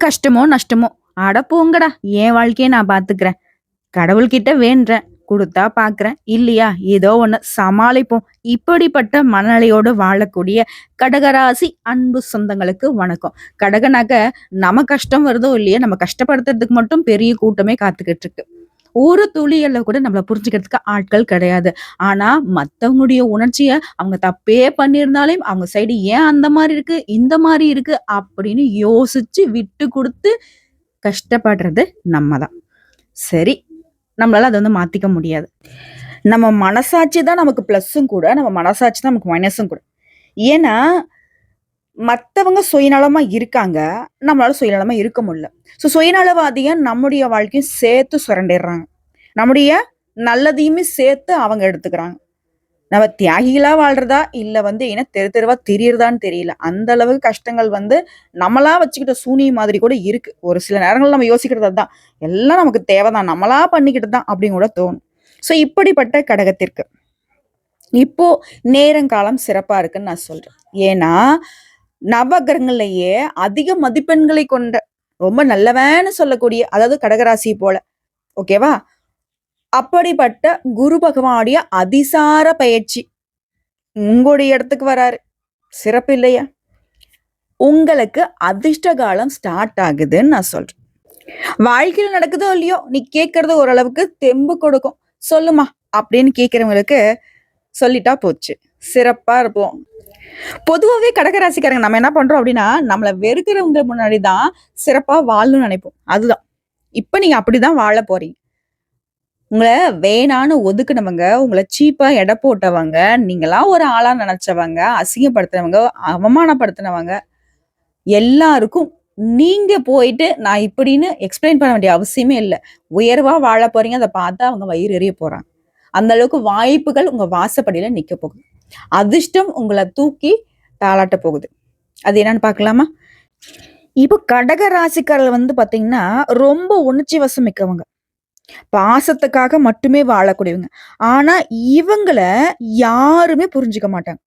கஷ்டமோ நஷ்டமோ, அட போங்கடா என் வாழ்க்கைய நான் பாத்துக்கிறேன். கடவுள்கிட்ட வேண்டுறேன். குடுத்தா பாக்குறேன். இல்லையா ஏதோ ஒண்ணு சமாளிப்போம். இப்படிப்பட்ட மனநிலையோடு வாழக்கூடிய கடகராசி அன்பு சொந்தங்களுக்கு வணக்கம். கடகனாக்க நம்ம கஷ்டம் வருதோ இல்லையோ, நம்ம கஷ்டப்படுத்துறதுக்கு மட்டும் பெரிய கூட்டமே காத்துக்கிட்டு இருக்கு. ஒரு துளியள கூட நம்மள புரிஞ்சுக்கிறதுக்கு ஆட்கள் கிடையாது. ஆனா, மத்தவங்களுடைய உணர்ச்சிய அவங்க தப்பே பண்ணியிருந்தாலும், அவங்க சைடு ஏன் அந்த மாரி இருக்கு, இந்த மாரி இருக்கு அப்படின்னு யோசிச்சு விட்டு குடுத்து கஷ்டப்படுறது நம்ம தான். சரி, நம்மளால அத வந்து மாத்திக்க முடியாது. நம்ம மனசாட்சி தான் நமக்கு பிளஸ்ஸும் கூட, நம்ம மனசாட்சி தான் நமக்கு மைனஸும் கூட. ஏன்னா, மத்தவங்க சுயநலமா இருக்காங்க. நம்மளால சுயநலமா இருக்க முடியல. சுயநலவாதிய நம்முடைய வாழ்க்கையும் சேர்த்து சுரண்டிர்றாங்க. நம்முடைய நல்லதையுமே சேர்த்து அவங்க எடுத்துக்கிறாங்க. நம்ம தியாகிகளா வாழ்றதா, இல்ல வந்து ஏன்னா தெரு தெருவா திரியிறதான்னு தெரியல. அந்த அளவுக்கு கஷ்டங்கள் வந்து நம்மளா வச்சுக்கிட்ட சூனியம் மாதிரி கூட இருக்கு. ஒரு சில நேரங்கள்ல நம்ம யோசிக்கிறது அதான். எல்லாம் நமக்கு தேவைதான். நம்மளா பண்ணிக்கிட்டு தான் அப்படின்னு கூட தோணும். இப்படிப்பட்ட கடகத்திற்கு இப்போ நேரங்காலம் சிறப்பா இருக்குன்னு நான் சொல்றேன். ஏன்னா, நவகிரகங்கள்லயே அதிக மதிப்பெண்களை கொண்ட ரொம்ப நல்லவன்னு சொல்லக்கூடிய அதாவது கடகராசி போல. ஓகேவா? அப்படிப்பட்ட குரு பகவானுடைய அதிசார பயிற்சி உங்களுடைய இடத்துக்கு வராரு. சிறப்பு இல்லையா? உங்களுக்கு அதிர்ஷ்ட காலம் ஸ்டார்ட் ஆகுதுன்னு நான் சொல்றேன். வாழ்க்கையில நடக்குதோ இல்லையோ, நீ கேட்கறது ஓரளவுக்கு தெம்பு கொடுக்கும். "சொல்லுமா" அப்படின்னு கேட்கிறவங்களுக்கு சொல்லிட்டா போச்சு. சிறப்பா இருப்போம். பொதுவாவே கடகராசிக்காரங்க நம்ம என்ன பண்றோம் அப்படின்னா, நம்மள வெறுக்கிறவங்க முன்னாடி தான் சிறப்பா வாழணும்னு நினைப்போம். அதுதான். இப்ப நீங்க அப்படிதான் வாழ போறீங்க. உங்கள வேணான்னு ஒதுக்குனவங்க, உங்கள சீப்பா எடை போட்டவங்க, நீங்கலாம் ஒரு ஆளா நெனச்சவங்க, அசிங்கப்படுத்துனவங்க, அவமானப்படுத்துனவங்க, எல்லாருக்கும் நீங்க போயிட்டு நான் இப்படின்னு எக்ஸ்ப்ளைன் பண்ண வேண்டிய அவசியமே இல்ல. உயர்வா வாழ போறீங்க. அத பார்த்தா அவங்க வயிறு எரிய போறாங்க. அந்த அளவுக்கு வாய்ப்புகள் உங்க வாசப்படியில நிக்க போகுது. அதிர்ஷ்டம் உங்கள தூக்கி தாலாட்ட போகுது. அது என்னன்னு பார்க்கலாமா? இப்போ கடக ராசிக்காரர்கள் வந்து பார்த்தீங்கன்னா, ரொம்ப உணர்ச்சி வசம் மிக்கவங்க. பாசத்துக்காக மட்டுமே வாழக்கூடியவங்க. ஆனா, இவங்கள யாருமே புரிஞ்சுக்க மாட்டாங்க.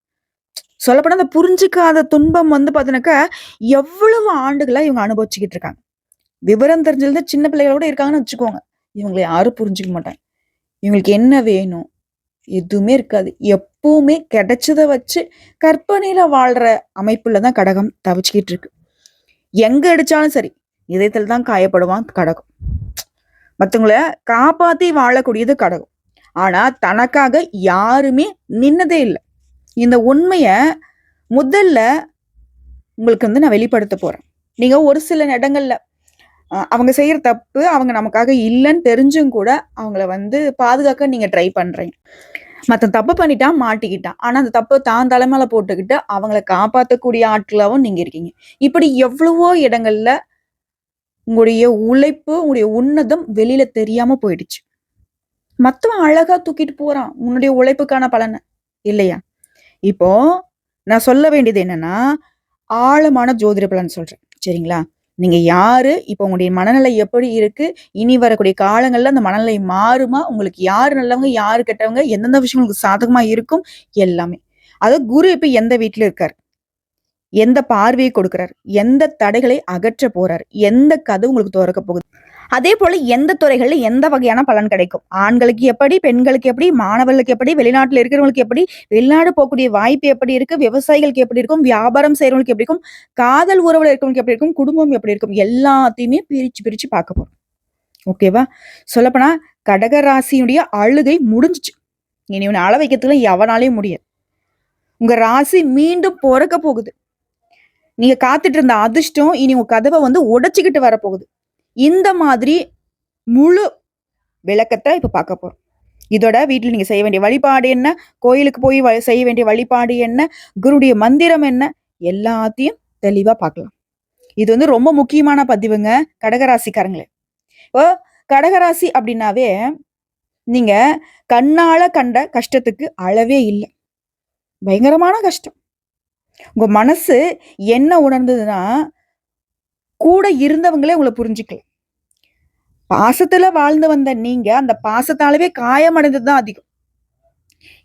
சொல்லப்போனா அந்த புரிஞ்சுக்காத துன்பம் வந்து பார்த்தீனாக்கா, எவ்வளவு ஆண்டுகளா இவங்க அனுபவிச்சுக்கிட்டு இருக்காங்க. விவரம் தெரிஞ்சதுல சின்ன பிள்ளைகளோட இருக்காங்கன்னு வச்சுக்கோங்க. இவங்கள யாரும் புரிஞ்சுக்க மாட்டாங்க. இவங்களுக்கு என்ன வேணும்? எதுவுமே இருக்காது. எப்பவுமே கிடைச்சத வச்சு கற்பனையில வாழ்ற அமைப்புல தான் கடகம் தவிச்சுக்கிட்டு இருக்கு. எங்க அடிச்சாலும் சரி, இதயத்துல தான் காயப்படுவான் கடகம். மத்தவங்கள காப்பாத்தி வாழக்கூடியது கடகம். ஆனா, தனக்காக யாருமே நின்னதே இல்ல. இந்த உண்மைய முதல்ல உங்களுக்கு வந்து நான் வெளிப்படுத்த போறேன். நீங்க ஒரு சில இடங்கள்ல அவங்க செய்யற தப்பு, அவங்க நமக்காக இல்லன்னு தெரிஞ்சும் கூட, அவங்கள வந்து பாதுகாக்க நீங்க ட்ரை பண்றீங்க. மத்தவன் தப்பு பண்ணிட்டான், மாட்டிக்கிட்டான். ஆனா, அந்த தப்ப தான் தல மேல போட்டுக்கிட்டு, அவங்கள காப்பாத்தக்கூடிய ஆட்களாவும் நீங்க இருக்கீங்க. இப்படி எவ்வளவோ இடங்கள்ல உங்களுடைய உழைப்பு, உங்களுடைய உன்னதம் வெளியில தெரியாம போயிடுச்சு. மத்தவன் அழகா தூக்கிட்டு போறான். உன்னுடைய உழைப்புக்கான பலன. இல்லையா? இப்போ நான் சொல்ல வேண்டியது என்னன்னா, ஆழமான ஜோதிட பலன் சொல்றேன். சரிங்களா? நீங்க யாரு? இப்போ உங்களுடைய மனநிலை எப்படி இருக்கு? இனி வரக்கூடிய காலங்கள்ல அந்த மனநிலை மாறுமா? உங்களுக்கு யாரு நல்லவங்க? யாரு கெட்டவங்க? எந்தெந்த விஷயம் உங்களுக்கு சாதகமா இருக்கும்? எல்லாமே. அதாவது குரு இப்ப எந்த வீட்ல இருக்காரு? எந்த பார்வையை கொடுக்கிறார்? எந்த தடைகளை அகற்ற போறார்? எந்த கதவு உங்களுக்கு தொறக்க போகுது? அதேபோல எந்த துறைகள்ல எந்த வகையான பலன் கிடைக்கும்? ஆண்களுக்கு எப்படி? பெண்களுக்கு எப்படி? மாணவர்களுக்கு எப்படி? வெளிநாட்டுல இருக்கிறவங்களுக்கு எப்படி? வெளிநாடு போகக்கூடிய வாய்ப்பு எப்படி இருக்கு? விவசாயிகளுக்கு எப்படி இருக்கும்? வியாபாரம் செய்றவங்களுக்கு எப்படி இருக்கும்? காதல் உறவுல இருக்கிறவங்களுக்கு எப்படி இருக்கும்? குடும்பம் எப்படி இருக்கும்? எல்லாத்தையுமே பிரிச்சு, பிரிச்சு பார்க்க போறோம். ஓகேவா? சொல்லப்போனா கடக ராசியினுடைய அழுகை முடிஞ்சுச்சு. இனி உன்ன அழ வைக்கிறதுக்குலாம் எவனாலயும் முடியாது. உங்க ராசி மீண்டும் பொறக்க போகுது. நீங்க காத்துட்டு இருந்த அதிர்ஷ்டம் இனி உங்க கதவ வந்து உடைச்சுக்கிட்டு வரப்போகுது. இந்த மாதிரி முழு விளக்கத்த இப்ப பார்க்க போறோம். இதோட வீட்ல நீங்க செய்ய வேண்டிய வழிபாடு என்ன? கோயிலுக்கு போய் செய்ய வேண்டிய வழிபாடு என்ன? குருவுடைய மந்திரம் என்ன? எல்லாத்தையும் தெளிவா பார்க்கலாம். இது வந்து ரொம்ப முக்கியமான பதிவுங்க, கடகராசிக்காரங்களே. இப்போ கடகராசி அப்டின்னாவே, நீங்க கண்ணால கண்ட கஷ்டத்துக்கு அளவே இல்ல. பயங்கரமான கஷ்டம். உங்க மனசு என்ன உணர்ந்ததுன்னா, கூட இருந்தவங்களே உங்கள புரிஞ்சுக்கல. பாசத்துல வாழ்ந்து வந்த நீங்க, அந்த பாசத்தாலவே காயமடைந்தது தான் அதிகம்.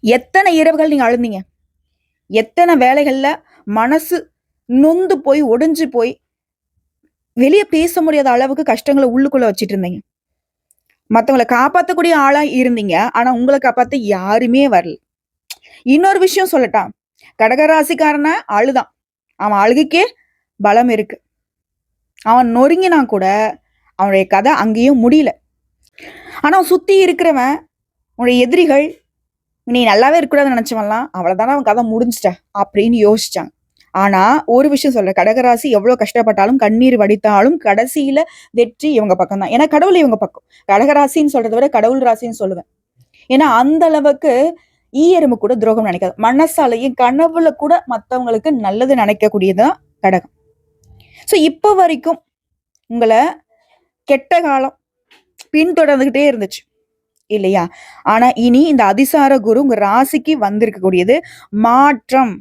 எத்தன இரவுகள் நீங்க அழுந்தீங்க? எத்தன வேலைகள்ல மனசு நொந்து போய், ஒடிஞ்சு போய், வெளியே பேச முடியாத அளவுக்கு கஷ்டங்களை உள்ளுக்குள்ள வச்சிட்டு இருந்தீங்க. மத்தவங்கள காப்பாத்தக்கூடிய ஆளா இருந்தீங்க. ஆனா உங்கள காப்பாத்த யாருமே வரல. இன்னொரு விஷயம் சொல்லட்டா? கடகராசிக்காரன அழுதான். அவன் அழுகைக்கே பலம் இருக்கு. அவன் நொறுங்கினா கூட அவனுடைய கதை அங்கேயும் முடியல. ஆனா சுத்தி இருக்கிறவன், உன்னுடைய எதிரிகள், நீ நல்லாவே இருக்கக்கூடாதுன்னு நினைச்சவன்லாம் அவ்வளவுதானே அவன் கதை முடிஞ்சுட்ட அப்படின்னு யோசிச்சான். ஆனா ஒரு விஷயம் சொல்றேன், கடகராசி எவ்வளவு கஷ்டப்பட்டாலும் கண்ணீர் வடித்தாலும் கடைசியில வெற்றி இவங்க பக்கம் தான். ஏன்னா கடவுள் இவங்க பக்கம். கடகராசின்னு சொல்றதை விட கடவுள் ராசின்னு சொல்லுவேன். ஏன்னா அந்த அளவுக்கு ஈயரும்பு கூட துரோகம் நினைக்காது. மனசாலையும் கனவுல கூட மத்தவங்களுக்கு நல்லது நினைக்கக்கூடியதுதான் கடகம். சோ இப்ப வரைக்கும் உங்களை கெட்ட காலம் பின்தொடர்ந்துகிட்டே இருந்துச்சு இல்லையா? ஆனா இனி இந்த அதிசார குரு உங்க ராசிக்கு வந்திருக்கக்கூடியது மாற்றம்.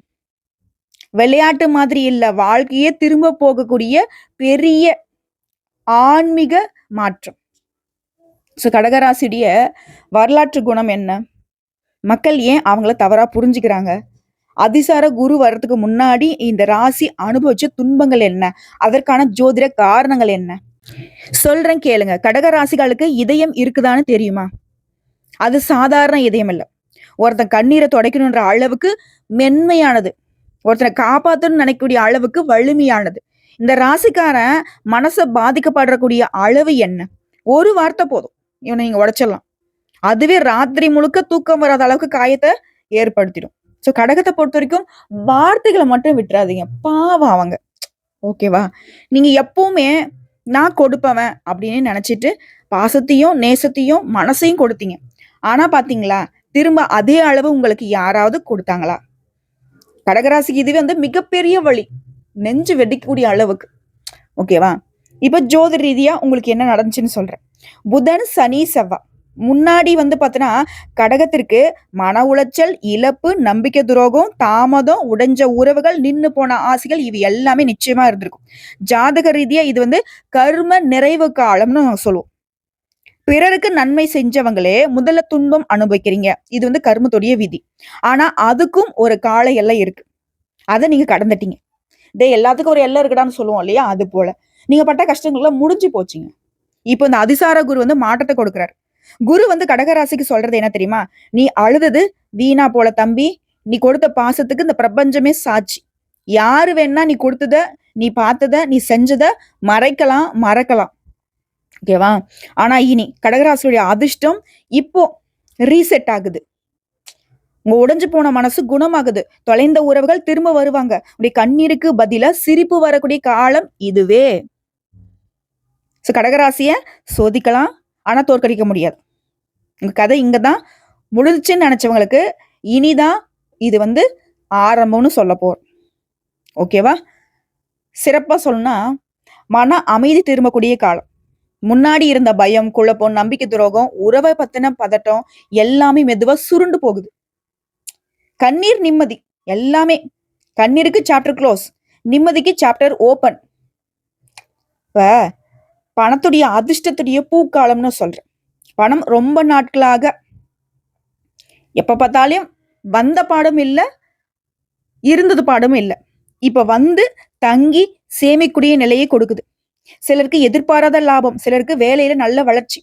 விளையாட்டு மாதிரி இல்ல, வாழ்க்கையே திரும்ப போகக்கூடிய பெரிய ஆன்மீக மாற்றம். சோ கடகராசியுடைய வரலாற்று குணம் என்ன? மக்கள் ஏன் அவங்கள தவறா புரிஞ்சுக்கிறாங்க? அதிசார குரு வர்றதுக்கு முன்னாடி இந்த ராசி அனுபவிச்ச துன்பங்கள் என்ன? அதற்கான ஜோதிட காரணங்கள் என்ன? சொல்றேன் கேளுங்க. கடக ராசிகளுக்கு இதயம் இருக்குதான்னு தெரியுமா? அது சாதாரண இதயம் இல்ல. ஒருத்தன் கண்ணீரை துடைக்கணுன்ற அளவுக்கு மென்மையானது. ஒருத்தனை காப்பாத்தணும்னு நினைக்கக்கூடிய அளவுக்கு வலிமையானது. இந்த ராசிக்காரன் மனச பாதிக்கப்படுறக்கூடிய அளவு என்ன? ஒரு வார்த்தை போதும், இவனை நீங்க உடைச்சிடலாம். அதுவே ராத்திரி முழுக்க தூக்கம் வராத அளவுக்கு காயத்தை ஏற்படுத்திடும். சோ கடகத்தை பொறுத்த வரைக்கும் வார்த்தைகளை மட்டும் விட்டுறாதீங்க, பாவம் அவங்க. ஓகேவா? நீங்க எப்பவுமே நான் கொடுப்பவன் அப்படின்னு நினைச்சிட்டு பாசத்தையும் நேசத்தையும் மனசையும் கொடுத்தீங்க. ஆனா பாத்தீங்களா, திரும்ப அதே அளவு உங்களுக்கு யாராவது கொடுத்தாங்களா? கடகராசிக்கு இதுவே வந்து மிகப்பெரிய வழி, நெஞ்சு வெடிக்கக்கூடிய அளவுக்கு. ஓகேவா? இப்ப ஜோதிட ரீதியா உங்களுக்கு என்ன நடந்துச்சுன்னு சொல்றேன். புதன் சனி செவ்வாய் முன்னாடி வந்து பாத்தீங்கன்னா கடகத்திற்கு மன உளைச்சல், இழப்பு, நம்பிக்கை துரோகம், தாமதம், உடைஞ்ச உறவுகள், நின்னு போன ஆசைகள், இவை எல்லாமே நிச்சயமா இருந்திருக்கும். ஜாதக ரீதியா இது வந்து கர்ம நிறைவு காலம்னு சொல்லுவோம். பிறருக்கு நன்மை செஞ்சவங்களே முதல்ல துன்பம் அனுபவிக்கிறீங்க. இது வந்து கர்மத்துடைய விதி. ஆனா அதுக்கும் ஒரு கால எல்லை இருக்கு. அதை நீங்க கடந்துட்டீங்க. எல்லாத்துக்கும் ஒரு எல்லை இருக்குடான்னு சொல்லுவோம் இல்லையா? அது போல நீங்க பட்ட கஷ்டங்கள்லாம் முடிஞ்சு போச்சுங்க. இப்போ இந்த அதிசார குரு வந்து மாற்றத்தை கொடுக்குறாரு. குரு வந்து கடகராசிக்கு சொல்றது என்ன தெரியுமா? நீ அழுதது வீணா போல தம்பி. நீ கொடுத்த பாசத்துக்கு இந்த பிரபஞ்சமே சாட்சி. யாரு வேணா நீ கொடுத்தத, நீ பார்த்தத, நீ செஞ்சத மறைக்கலாம், மறக்கலாம். ஓகேவா? ஆனா இனி கடகராசியுடைய அதிர்ஷ்டம் இப்போ ரீசெட் ஆகுது. உங்க உடைஞ்சு போன மனசு குணமாகுது. தொலைந்த உறவுகள் திரும்ப வருவாங்க. உடைய கண்ணீருக்கு பதிலா சிரிப்பு வரக்கூடிய காலம் இதுவே. கடகராசிய சோதிக்கலாம், ஆனா தோற்கடிக்க முடியாது. உங்க கதை இங்கதான் முடிஞ்சுன்னு நினைச்சவங்களுக்கு இனிதான் இது வந்து ஆரம்பம்னு சொல்ல போறோம். ஓகேவா? சிறப்பா சொல்லணும்னா மன அமைதி திரும்பக்கூடிய காலம். முன்னாடி இருந்த பயம், குழப்பம், நம்பிக்கை துரோகம், உறவை பத்தின பதட்டம் எல்லாமே மெதுவா சுருண்டு போகுது. கண்ணீர், நிம்மதி எல்லாமே. கண்ணீருக்கு சாப்டர் க்ளோஸ், நிம்மதிக்கு சாப்டர் ஓபன். இப்ப பணத்துடைய அதிர்ஷ்டத்துடைய பூக்காலம்னு சொல்றேன். பணம் ரொம்ப நாட்களாக எப்ப பார்த்தாலும் வந்த பாடம் இல்ல, இருந்தது பாடம் இல்ல. இப்ப வந்து தங்கி சேமிக்கூடிய நிலையை கொடுக்குது. சிலருக்கு எதிர்பாராத லாபம், சிலருக்கு வேலையில நல்ல வளர்ச்சி,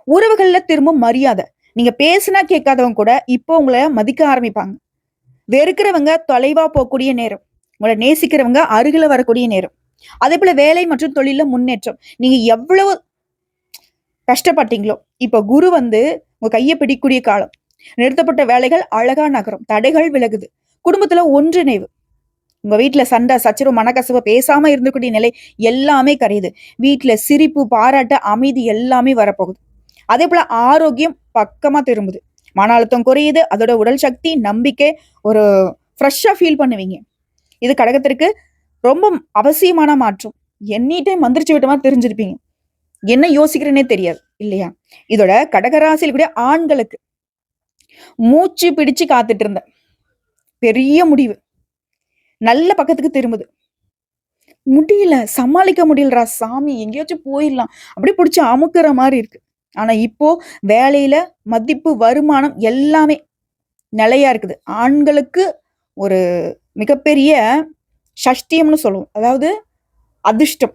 உறவுகள்ல திரும்ப மரியாதை. நீங்க பேசினா கேட்காதவங்க கூட இப்போ உங்களை மதிக்க ஆரம்பிப்பாங்க. வெறுக்கிறவங்க தொலைவா போகக்கூடிய நேரம், உங்களை நேசிக்கிறவங்க அருகில வரக்கூடிய நேரம். அதே போல வேலை மற்றும் தொழில முன்னேற்றம். நீங்க எவ்வளவு கஷ்டப்பட்டீங்களோ இப்ப குரு வந்து உங்க கையை பிடிக்கூடிய காலம். நிறுத்தப்பட்ட வேலைகள் அழகா நகரும், தடைகள் விலகுது, குடும்பத்துல ஒன்றிணைவு. உங்க வீட்டுல சண்டை சச்சரவு மனக்கசவு பேசாம இருந்தக்கூடிய நிலை எல்லாமே கரையுது. வீட்டுல சிரிப்பு, பாராட்டு, அமைதி எல்லாமே வரப்போகுது. அதே போல ஆரோக்கியம் பக்கமா திரும்புது. மன அழுத்தம் குறையுது. அதோட உடல் சக்தி, நம்பிக்கை, ஒரு ஃப்ரெஷ்ஷா ஃபீல் பண்ணுவீங்க. இது கடகத்திற்கு ரொம்ப அவசியமான மாற்றம். எனி டைம் மந்திரிச்சு விட்ட மாதிரி தெரிஞ்சிருப்பீங்க. என்ன யோசிக்கிறேன்னே தெரியாது இல்லையா? இதோட கடகராசியில் கூட ஆண்களுக்கு மூச்சு பிடிச்சு காத்துட்டு இருந்த பெரிய முடிவு நல்ல பக்கத்துக்கு திரும்புது. முடியல, சமாளிக்க முடியலரா சாமி, எங்கேயாச்சும் போயிடலாம் அப்படி பிடிச்சி அமுக்குற மாதிரி இருக்கு. ஆனா இப்போ வேலையில மதிப்பு, வருமானம் எல்லாமே நிலையா இருக்குது. ஆண்களுக்கு ஒரு மிகப்பெரிய சஷ்டியம்னு சொல்லுவோம், அதாவது அதிர்ஷ்டம்.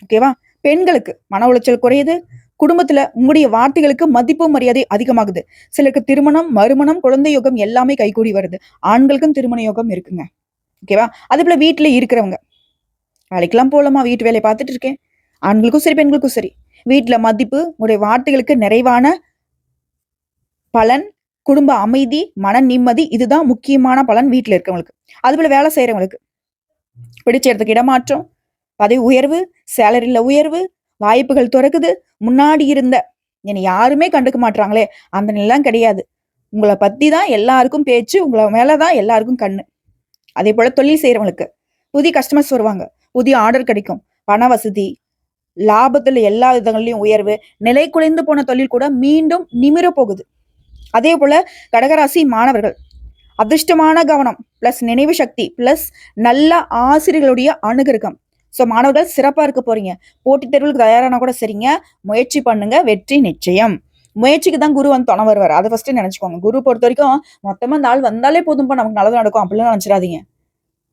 ஓகேவா? பெண்களுக்கு மன உளைச்சல் குறையுது. குடும்பத்துல உங்களுடைய வார்த்தைகளுக்கு மதிப்பு மரியாதை அதிகமாகுது. சிலருக்கு திருமணம், மறுமணம், குழந்தை யோகம் எல்லாமே கைகூடி வருது. ஆண்களுக்கும் திருமண யோகம் இருக்குங்க. ஓகேவா? அதேபோல வீட்ல இருக்கிறவங்க, வேலைக்கெல்லாம் போலமா, வீட்டு வேலைய பார்த்துட்டு இருக்கேன். ஆண்களுக்கும் சரி, பெண்களுக்கும் சரி. வீட்ல மதிப்பு, உங்களுடைய வார்த்தைகளுக்கு நிறைவான பலன், குடும்ப அமைதி, மன நிம்மதி, இதுதான் முக்கியமான பலன் வீட்ல இருக்கவங்களுக்கு. அதுபோல வேலை செய்றவங்களுக்கு பிடிச்ச இடத்துக்கு இடமாற்றம், பதவி உயர்வு, சேலரில உயர்வு, வாய்ப்புகள் தொறக்குது. முன்னாடி இருந்த என்னை யாருமே கண்டுக்க மாட்றாங்களே, அந்த நிலைலாம் கிடையாது. உங்கள பத்தி தான் எல்லாருக்கும் பேச்சு, உங்கள மேல தான் எல்லாருக்கும் கண்ணு. அதேபோல தொழில் செய்றவங்களுக்கு புதிய கஸ்டமர்ஸ் வருவாங்க. புதிய ஆர்டர் கிடைக்கும். பண வசதி, லாபத்துல எல்லா விதங்கள்லயும் உயர்வு, நிலை குலைந்து போன தொழில் கூட மீண்டும் நிமிர போகுது. அதேபோல கடகராசி மாணவர்கள் அதிர்ஷ்டமான கவனம் பிளஸ் நினைவு சக்தி பிளஸ் நல்ல ஆசிரியர்களுடைய அனுகிரகம். ஸோ மாணவர்கள் சிறப்பா இருக்க போறீங்க. போட்டித் தேர்வுகளுக்கு தயாரானா கூட சரிங்க. முயற்சி பண்ணுங்க, வெற்றி நிச்சயம். முயற்சிக்கு தான் குரு வந்து துணை வருவார். அதை ஃபர்ஸ்ட் நினைச்சுக்கோங்க. குரு பொறுத்த வரைக்கும் மொத்தமா இந்த ஆள் வந்தாலே போதும்பா நமக்கு நல்லது நடக்கும் அப்படிலாம் நினைச்சிடாதீங்க.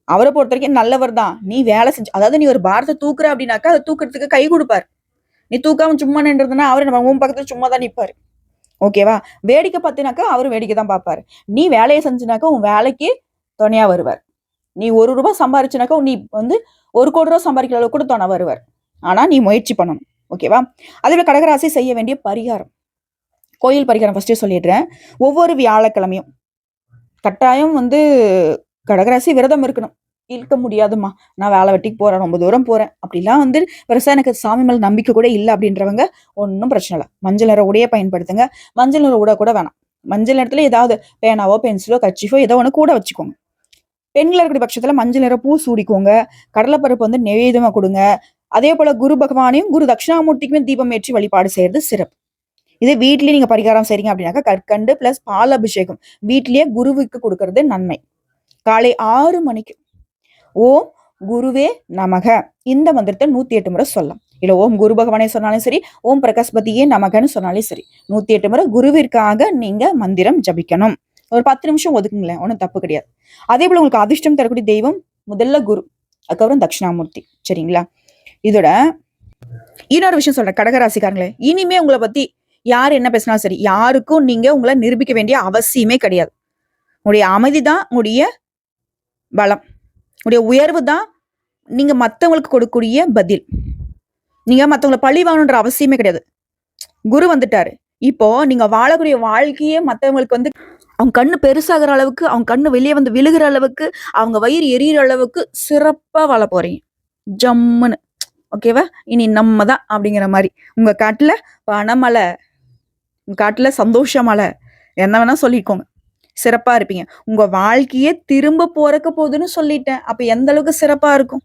அவரை பொறுத்த வரைக்கும் நல்லவர் தான். நீ வேலை செஞ்சு, அதாவது நீ ஒரு பாரத்தை தூக்குற அப்படின்னாக்கா அதை தூக்குறதுக்கு கை கொடுப்பாரு. நீ தூக்காம சும்மா நின்றதுன்னா அவரு நம்ம உன் பக்கத்துல சும்மா தான் நிற்பாரு. ஓகேவா? வேடிக்கை பார்த்தினாக்கா அவரும் வேடிக்கை தான் பார்ப்பாரு. நீ வேலையை செஞ்சினாக்கா உன் வேலைக்கு துணையா வருவார். நீ ₹1 சம்பாரிச்சினாக்கா நீ வந்து ₹1,00,00,000 சம்பாதிக்கிற அளவுக்கு கூட துணை வருவார். ஆனா நீ முயற்சி பண்ணணும். ஓகேவா? அதுல கடகராசி செய்ய வேண்டிய பரிகாரம், கோயில் பரிகாரம் ஃபர்ஸ்டே சொல்லிடுறேன். ஒவ்வொரு வியாழக்கிழமையும் கட்டாயம் வந்து கடகராசி விரதம் இருக்கணும். இருக்க முடியாதுமா, நான் வேலை வெட்டிக்கு போறேன், ரொம்ப தூரம் போறேன், அப்படிலாம் வந்து பெருசா எனக்கு சாமி மேல நம்பிக்கை கூட இல்லை அப்படின்றவங்க ஒன்றும் பிரச்சனை இல்லை. மஞ்சள் நிற உடைய பயன்படுத்துங்க. மஞ்சள் நிற உடை கூட வேணாம். மஞ்சள் நிறத்துல ஏதாவது பேனாவோ பென்சிலோ கர்ச்சீஃபோ ஏதோ ஒன்று கூட வச்சுக்கோங்க. பெண்கள் இருக்கிற பட்சத்துல மஞ்சள் நிற பூ சூடிக்கோங்க. கடலைப்பருப்பு வந்து நெவேதமா கொடுங்க. அதே போல குரு பகவானையும் குரு தட்சிணாமூர்த்திக்குமே தீபம் ஏற்றி வழிபாடு செய்யறது சிறப்பு. இதே வீட்லயே நீங்க பரிகாரம் செய்றீங்க அப்படின்னாக்கா கற்கண்டு பிளஸ் பால் அபிஷேகம் வீட்லயே குருவுக்கு கொடுக்கறது நன்மை. காலை 6 மணிக்கு ஓம் குருவே நமக இந்த மந்திரத்தை 108 முறை சொல்லலாம். இல்ல ஓம் குரு பகவானே சொன்னாலும் சரி, ஓம் பிரகாஷ்பதியே நமகன்னு சொன்னாலும் சரி, 108 முறை குருவிற்காக நீங்க மந்திரம் ஜபிக்கணும். ஒரு 10 நிமிஷம் ஒதுக்குங்களேன், ஒன்றும் தப்பு கிடையாது. அதே போல உங்களுக்கு அதிர்ஷ்டம் தரக்கூடிய தெய்வம் முதல்ல குரு, அதுக்கப்புறம் தட்சிணாமூர்த்தி. சரிங்களா? இதோட இன்னொரு விஷயம் சொல்றேன் கடகராசிக்காரங்களே, இனிமே உங்களை பத்தி யார் என்ன பேசினாலும் சரி, யாருக்கும் நீங்க உங்களை நிரூபிக்க வேண்டிய அவசியமே கிடையாது. உங்களுடைய அமைதி தான் உங்களுடைய பலம். உங்களுடைய உயர்வு தான் நீங்க மத்தவங்களுக்கு கொடுக்கக்கூடிய பதில். நீங்க மத்தவங்களை பழி வாங்கணுன்ற அவசியமே கிடையாது. குரு வந்துட்டாரு. இப்போ நீங்க வாழக்கூடிய வாழ்க்கையே மத்தவங்களுக்கு வந்து அவங்க கண்ணு பெருசாகிற அளவுக்கு, அவங்க கண்ணு வெளியே வந்து விழுகிற அளவுக்கு, அவங்க வயிறு எரியிற அளவுக்கு சிறப்பா வாழ போறீங்க. ஜம்முன்னு. ஓகேவா? இனி நம்ம தான் அப்படிங்கிற மாதிரி. உங்க காட்டுல பணமழை, உங்க காட்டுல சந்தோஷமழை, என்ன வேணா சொல்லிக்கோங்க. சிறப்பா இருப்பீங்க. உங்க வாழ்க்கையே திரும்ப போறக்க போகுதுன்னு சொல்லிட்டேன். அப்ப எந்த அளவுக்கு சிறப்பா இருக்கும்?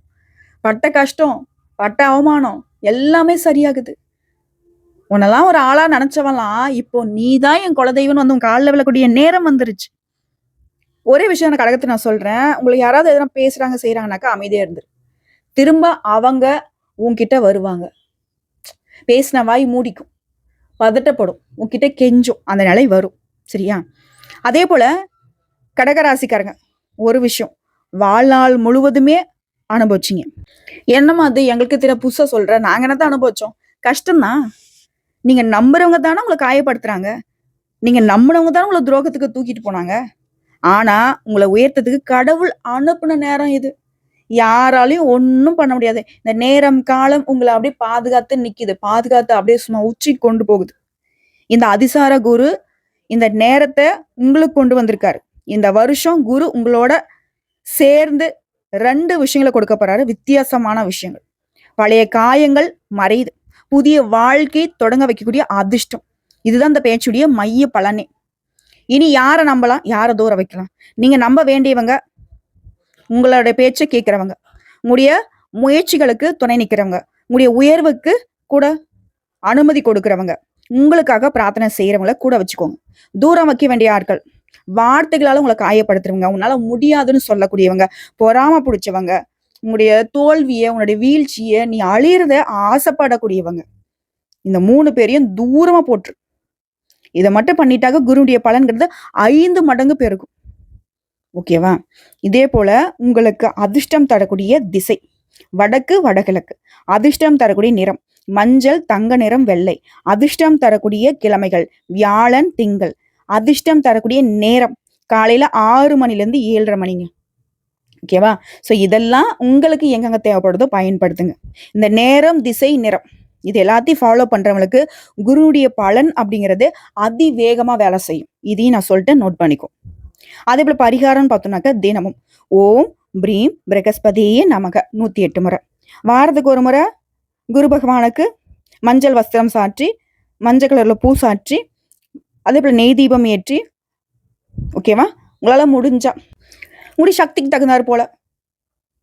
பட்ட கஷ்டம், பட்ட அவமானம் எல்லாமே சரியாகுது. உன்னெல்லாம் ஒரு ஆளா நினைச்சவன்லாம் இப்போ நீதான் என் குலதெய்வம்னு வந்து உன் காலில் விழக்கூடிய நேரம் வந்துருச்சு. ஒரே விஷயம் நான் கடகத்தை நான் சொல்றேன். உங்களுக்கு யாராவது எதனா பேசுறாங்க செய்யறாங்கனாக்கா அமைதியா இருந்துரு. திரும்ப அவங்க உன்கிட்ட வருவாங்க. பேசின வாய் மூடிக்கும், பதட்டப்படும், உன்கிட்ட கெஞ்சும், அந்த நிலை வரும். சரியா? அதே போல கடகராசிக்காரங்க ஒரு விஷயம் வாழ்நாள் முழுவதுமே அனுபவிச்சிங்க. என்னமா அது எங்களுக்கு தெரிய புதுசா சொல்ற, நாங்க என்னதான் அனுபவிச்சோம்? கஷ்டம்தான். நீங்க நம்புறவங்க தானே உங்களை காயப்படுத்துறாங்க. நீங்க நம்பினவங்க தானே உங்களை துரோகத்துக்கு தூக்கிட்டு போனாங்க. ஆனா உங்களை உயர்த்ததுக்கு கடவுள் அனுப்புன நேரம் இது. யாராலையும் ஒன்னும் பண்ண முடியாது. இந்த நேரம் காலம் உங்களை அப்படியே பாதுகாத்து நிக்குது. பாதுகாத்து அப்படியே சும்மா உச்சி கொண்டு போகுது. இந்த அதிசார குரு இந்த நேரத்தை உங்களுக்கு கொண்டு வந்திருக்காரு. இந்த வருஷம் குரு உங்களோட சேர்ந்து 2 விஷயங்களை கொடுக்க போறாரு. வித்தியாசமான விஷயங்கள். பழைய காயங்கள் மறையுது. புதிய வாழ்க்கை தொடங்க வைக்கக்கூடிய அதிர்ஷ்டம். இதுதான் இந்த பேச்சுடைய மைய பலனே. இனி யாரை நம்பலாம், யாரை தூர வைக்கலாம்? நீங்க நம்ப வேண்டியவங்க, உங்களுடைய பேச்சை கேட்கிறவங்க, உங்களுடைய முயற்சிகளுக்கு துணை நிற்கிறவங்க, உங்களுடைய உயர்வுக்கு கூட அனுமதி கொடுக்கிறவங்க, உங்களுக்காக பிரார்த்தனை செய்யறவங்கள கூட வச்சுக்கோங்க. தூரம் வைக்க வேண்டிய ஆட்கள், வார்த்தைகளால உங்களை காயப்படுத்துறவங்க, உன்னால முடியாதுன்னு சொல்லக்கூடியவங்க, பொறாம பிடிச்சவங்க, உங்களுடைய தோல்விய, உன்னுடைய வீழ்ச்சிய, நீ அழியறத ஆசைப்படக்கூடியவங்க, இந்த 3 பேரையும் தூரமா போட்டுரு. இதை மட்டும் பண்ணிட்டாக குருடைய பலன்கிறது 5 மடங்கு பெருகும். ஓகேவா? இதே போல உங்களுக்கு அதிர்ஷ்டம் தரக்கூடிய திசை, வடக்கு வடகிழக்கு. அதிர்ஷ்டம் தரக்கூடிய நிறம் மஞ்சள், தங்க நிறம், வெள்ளை. அதிர்ஷ்டம் தரக்கூடிய கிழமைகள் வியாழன், திங்கள். அதிர்ஷ்டம் தரக்கூடிய நேரம் காலையில 6 மணிலேருந்து 7:30 மணிங்க. ஓகேவா? ஸோ இதெல்லாம் உங்களுக்கு எங்கெங்க தேவைப்படுதோ பயன்படுத்துங்க. இந்த நேரம், திசை, நிறம் இது எல்லாத்தையும் ஃபாலோ பண்றவங்களுக்கு குருவுடைய பலன் அப்படிங்கிறது அதிவேகமா வேலை செய்யும். இதையும் நான் சொல்லிட்டு நோட் பண்ணிக்கோ. அதே போல பரிகாரம்னு பார்த்தோம்னாக்க தினமும் ஓம் பிரீம் பிரகஸ்பதியே நமக 108 முறை. வாரத்துக்கு ஒரு முறை குரு பகவானுக்கு மஞ்சள் வஸ்திரம் சாற்றி, மஞ்சள் கலர்ல பூ சாற்றி, அதே போல நெய் தீபம் ஏற்றி, ஓகேவா? உங்களால முடிஞ்சா உங்களுடைய சக்திக்கு தகுந்தாறு போல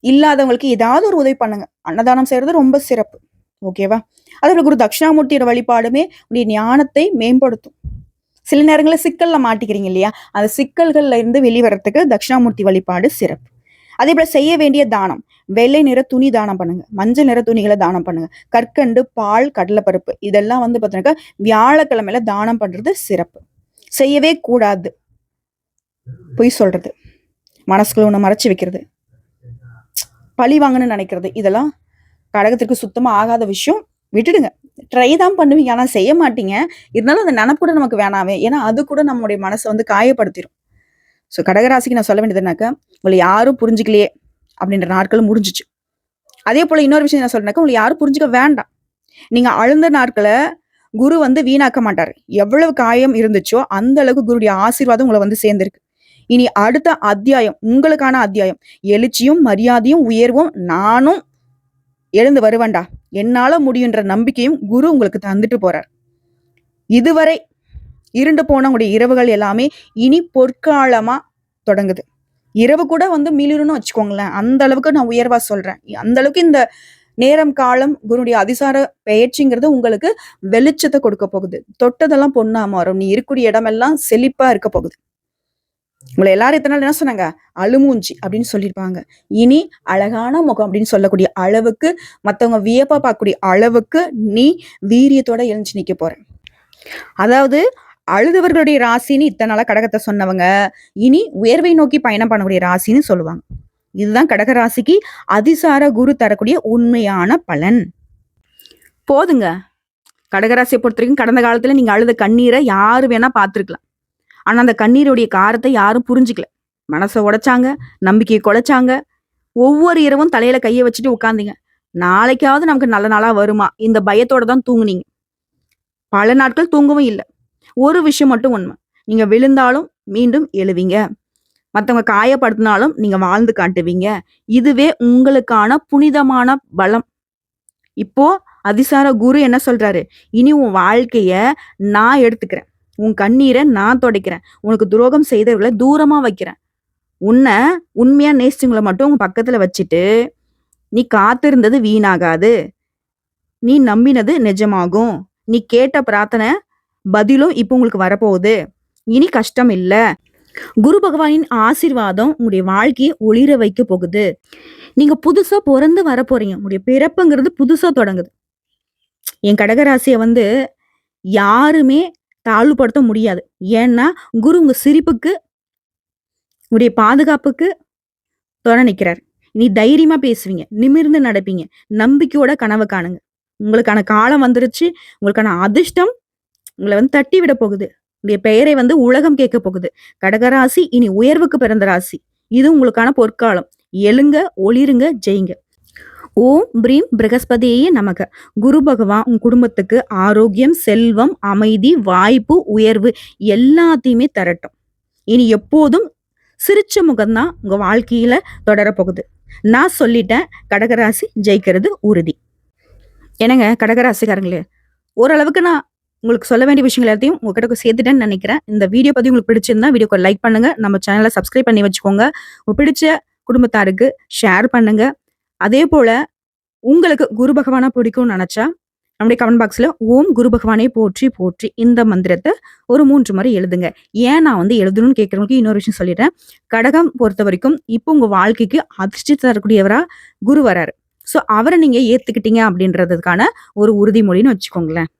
இல்லாதவங்களுக்கு ஏதாவது ஒரு உதவி பண்ணுங்க. அன்னதானம் செய்யறது ரொம்ப சிறப்பு. ஓகேவா? அதே போல குரு தட்சிணாமூர்த்தியோட வழிபாடுமே உடைய ஞானத்தை மேம்படுத்தும். சில நேரங்களில் சிக்கல்ல மாட்டிக்கிறீங்க இல்லையா? அந்த சிக்கல்கள்ல இருந்து வெளிவரத்துக்கு தட்சிணாமூர்த்தி வழிபாடு சிறப்பு. அதே போல செய்ய வேண்டிய தானம் வெள்ளை நிற துணி தானம் பண்ணுங்க, மஞ்சள் நிற துணிகளை தானம் பண்ணுங்க, கற்கண்டு, பால், கடலைப்பருப்பு இதெல்லாம் பார்த்தீங்கன்னா வியாழக்கிழமையில தானம் பண்றது சிறப்பு. செய்யவே கூடாது பொய் சொல்றது, மனசுக்குள்ள ஒண்ணு மறைச்சு வைக்கிறது, பழி வாங்கணும்னு நினைக்கிறது, இதெல்லாம் கடகத்திற்கு சுத்தமா ஆகாத விஷயம். விட்டுடுங்க. ட்ரை தான் பண்ணுவீங்க, ஆனா செய்ய மாட்டீங்க. இருந்தாலும் அந்த நினைப்பு கூட நமக்கு வேணாமே. ஏன்னா அது கூட நம்மளுடைய மனசை காயப்படுத்திடும். ஸோ கடகராசிக்கு நான் சொல்ல வேண்டியதுனாக்கா, உங்களை யாரும் புரிஞ்சுக்கலையே அப்படின்ற நாட்களும் முடிஞ்சிச்சு. அதே போல இன்னொரு விஷயம் நான் சொல்றேனாக்கா, உங்களை யாரும் புரிஞ்சுக்க வேண்டாம். நீங்க அழுந்த நாட்களை குரு வீணாக்க மாட்டாரு. எவ்வளவு காயம் இருந்துச்சோ அந்த அளவுக்கு குருடைய ஆசீர்வாதம் உங்களை சேர்ந்திருக்கு. இனி அடுத்த அத்தியாயம் உங்களுக்கான அத்தியாயம். எழுச்சியும் மரியாதையும் உயர்வும் நானும் எழுந்து வருவேன்டா, என்னால முடியுன்ற நம்பிக்கையும் குரு உங்களுக்கு தந்துட்டு போறார். இதுவரை இருண்டு போன உங்களுடைய இரவுகள் எல்லாமே இனி பொற்காலமா தொடங்குது. இரவு கூட மீளிருன்னு வச்சுக்கோங்களேன். அந்த அளவுக்கு நான் உயர்வா சொல்றேன். அந்த அளவுக்கு இந்த நேரம் காலம் குருடைய அதிசார பெயர்ச்சிங்கிறது உங்களுக்கு வெளிச்சத்தை கொடுக்க போகுது. தொட்டதெல்லாம் பொண்ணா மாறும். நீ இருக்கக்கூடிய இடமெல்லாம் செழிப்பா இருக்க போகுது. உங்களை எல்லாரும் இத்தனை நாள் என்ன சொன்னாங்க? அழுமூஞ்சி அப்படின்னு சொல்லியிருப்பாங்க. இனி அழகான முகம் அப்படின்னு சொல்லக்கூடிய அளவுக்கு, மற்றவங்க வியப்பா பார்க்கக்கூடிய அளவுக்கு நீ வீரியத்தோட எழுந்து நிக்க போற. அதாவது அழுதவர்களுடைய ராசின்னு இத்தனை நாளா கடகத்தை சொன்னவங்க இனி உயர்வை நோக்கி பயணம் பண்ணக்கூடிய ராசின்னு சொல்லுவாங்க. இதுதான் கடக ராசிக்கு அதிசார குரு தரக்கூடிய உண்மையான பலன். போதுங்க. கடகராசியை பொறுத்த வரைக்கும் கடந்த காலத்துல நீங்க அழுத கண்ணீரை யாரு வேணா பார்த்திருக்கலாம். ஆனா அந்த கண்ணீருடைய காரத்தை யாரும் புரிஞ்சுக்கல. மனசை உடைச்சாங்க, நம்பிக்கையை குலைச்சாங்க. ஒவ்வொரு இரவும் தலையில கையை வச்சுட்டு உட்காந்தீங்க. நாளைக்காவது நமக்கு நல்ல நாளா வருமா இந்த பயத்தோட தான் தூங்குனீங்க. பல நாட்கள் தூங்கவும் இல்லை. ஒரு விஷயம் மட்டும் உண்மை, நீங்க விழுந்தாலும் மீண்டும் எழுவீங்க, மற்றவங்க காயப்படுத்தினாலும் நீங்க வாழ்ந்து காட்டுவீங்க. இதுவே உங்களுக்கான புனிதமான பலம். இப்போ அதிசார குரு என்ன சொல்றாரு? இனி உன் வாழ்க்கைய நான் எடுத்துக்கிறேன், உன் கண்ணீரை நான் துடைக்கிறேன், உனக்கு துரோகம் செய்தவர்களை தூரமா வைக்கிறேன், உன்னை உண்மையா நேசிச்சவங்களை மட்டும் உங்க பக்கத்துல வச்சுட்டு நீ காத்திருந்தது வீணாகாது, நீ நம்பினது நிஜமாகும், நீ கேட்ட பிரார்த்தனை பதிலும் இப்போ உங்களுக்கு வரப்போகுது, இனி கஷ்டம் இல்ல. குரு பகவானின் ஆசீர்வாதம் உங்களுடைய வாழ்க்கையை ஒளிர வைக்க போகுது. நீங்க புதுசா பிறந்து வர போறீங்க. உங்களுடைய பிறப்புங்கிறது புதுசா தொடங்குது. என் கடகராசியை யாருமே தாழ்வுபடுத்த முடியாது. ஏன்னா குரு உங்க சிரிப்புக்கு, உங்களுடைய பாதுகாப்புக்கு துணை நிற்கிறார். நீ தைரியமா பேசுவீங்க, நிமிர்ந்து நடப்பீங்க, நம்பிக்கையோட கனவு காணுங்க. உங்களுக்கான காலம் வந்துருச்சு. உங்களுக்கான அதிர்ஷ்டம் உங்களை தட்டி விட போகுது. உங்களுடைய பெயரை உலகம் கேட்க போகுது. கடகராசி இனி உயர்வுக்கு பிறந்த ராசி. இது உங்களுக்கான பொற்காலம். எழுங்க, ஒளிருங்க, ஜெயிங்க. ஓம் பிரீம் பிரகஸ்பதியே நமக. குரு பகவான் உங்க குடும்பத்துக்கு ஆரோக்கியம், செல்வம், அமைதி, வாய்ப்பு, உயர்வு எல்லாத்தையுமே தரட்டும். இனி எப்போதும் சிரிச்ச முகம்தான் உங்க வாழ்க்கையில தொடரப்போகுது. நான் சொல்லிட்டேன், கடகராசி ஜெயிக்கிறது உறுதி. என்னங்க கடகராசிக்காரங்களே, ஓரளவுக்கு நான் உங்களுக்கு சொல்ல வேண்டிய விஷயங்கள் எல்லாத்தையும் உங்ககிட்ட சேர்த்துட்டேன்னு நினைக்கிறேன். இந்த வீடியோ பத்தி உங்களுக்கு பிடிச்சிருந்தா வீடியோக்கு லைக் பண்ணுங்க, நம்ம சேனலை சப்ஸ்கிரைப் பண்ணி வச்சுக்கோங்க, உங்களுக்கு பிடிச்ச குடும்பத்தாருக்கு ஷேர் பண்ணுங்க. அதே போல உங்களுக்கு குரு பகவானா பிடிக்கும்னு நினைச்சா நம்முடைய கமெண்ட் பாக்ஸ்ல ஓம் குரு பகவானே போற்றி போற்றி இந்த மந்திரத்தை ஒரு 3 முறை எழுதுங்க. ஏன் நான் எழுதணும்னு கேட்கறவங்களுக்கு இன்னொரு விஷயம் சொல்லிடுறேன். கடகம் பொறுத்த வரைக்கும் இப்போ உங்க வாழ்க்கைக்கு அதிர்ஷ்டி தரக்கூடியவரா குரு வராரு. ஸோ அவரை நீங்க ஏத்துக்கிட்டீங்க அப்படின்றதுக்கான ஒரு உறுதிமொழின்னு வச்சுக்கோங்களேன்.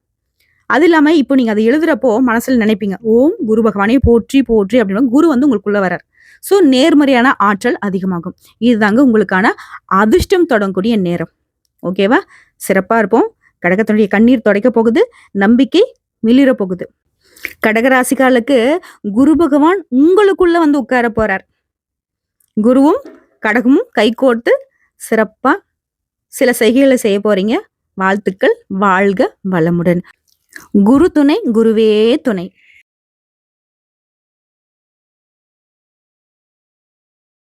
அது இல்லாம இப்போ நீங்க அதை எழுதுறப்போ மனசுல நினைப்பீங்க, ஓம் குரு பகவானே போற்றி போற்றி அப்படின்னு குரு உங்களுக்குள்ள வரார். ஸோ நேர்மறையான ஆற்றல் அதிகமாகும். இதுதாங்க உங்களுக்கான அதிர்ஷ்டம் தொடங்கக்கூடிய நேரம். ஓகேவா? சிறப்பா இருப்போம். கடகத்தினுடைய கண்ணீர் துடைக்க போகுது. நம்பிக்கை மிளிர போகுது. கடகராசிக்காரர்களுக்கு குரு பகவான் உங்களுக்குள்ள வந்து உட்கார போறார். குருவும் கடகமும் கைகோர்த்து சிறப்பா சில செய்கைகளை செய்ய போறீங்க. வாழ்த்துக்கள். வாழ்க வளமுடன். குரு துணை, குருவே துணை.